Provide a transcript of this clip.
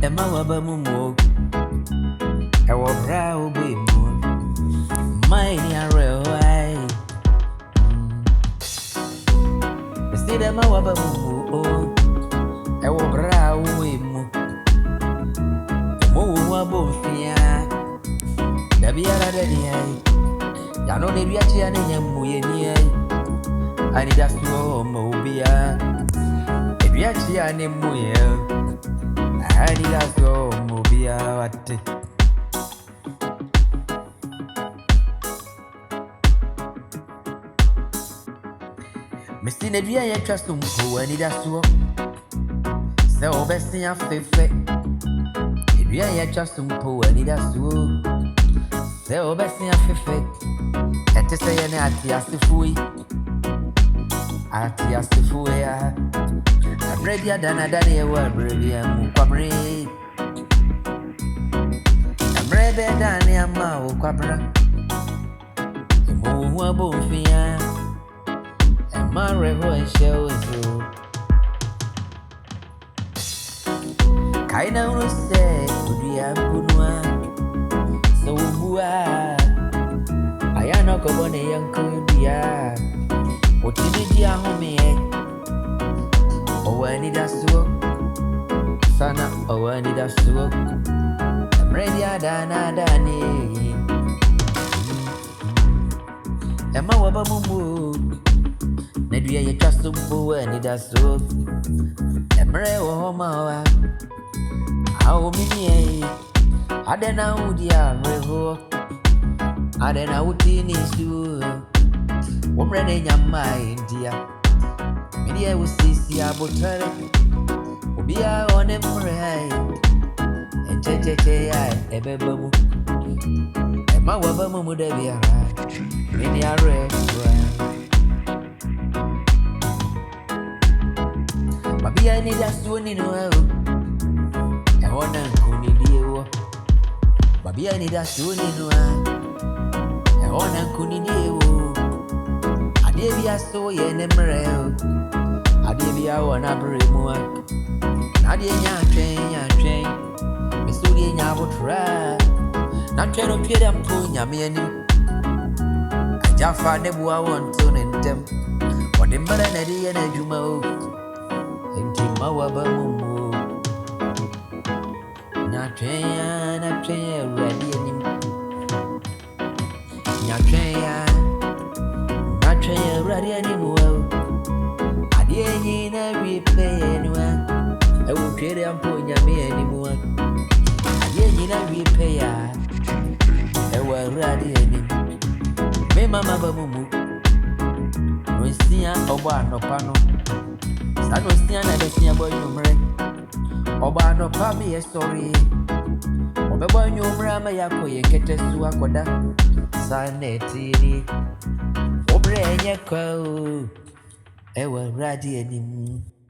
Emma Wabamumo, I will brow be moon. My near railway. Instead of my Wabamumo, I will brow be moon. Moo Wabofia, the Biara Denia. Yano de Biatian and Muyenia. I need us to Mobia. If Biatian and Muya. I need us to Mobia. Mr. Nebia, I trust him who I need us to. So, best in a faith. If I trust him who I need us to. So, best in a faith. At the say, and at the Asifui. At the Asifui. I'm ready than a daddy, word, baby, I'm Quabri. I'm ready than a Mao Quabra. The Moa Bofia. And my revolt shows you. Kaina will say, would we have good one? So, I am not going to young Kudia. What you need, dear homie? Oh, I need us to work. Sana, oh, I need us to work. I'm ready, Dani. Emma Wabamumu. Maybe I trust him for I need us to work. Emre Homa. How many? I don't know, dear Revo. I don't know what he needs to. I'm ready, your mind, dear. Maybe I will see about her. We are on him for and a baby. And my Wabamu, they be right. Many are red. Maybe I need us to in well. I want to Kunidio. Maybe I need us to in well. I want to Kunidio. I did be a so yen and I did be a one abri more. I did train. Miss Udi, I would try. Not trying to pay them to Yamian. I just found them who I want to name them. What the mother and a Jumo. And Tim Wabamu. Not train, ready anymore. Not train, ready anymore. I didn't repay anyone. I will trade them for me anymore. I didn't repay. I will ready anymore. Me Mamma Babumu. No see Oba no pano. San was near never see a boy number. Oba no pabi a story. Oba boy number Mayako, you get us to Aquada. Sanity. Obre Yako. I will ready anymore.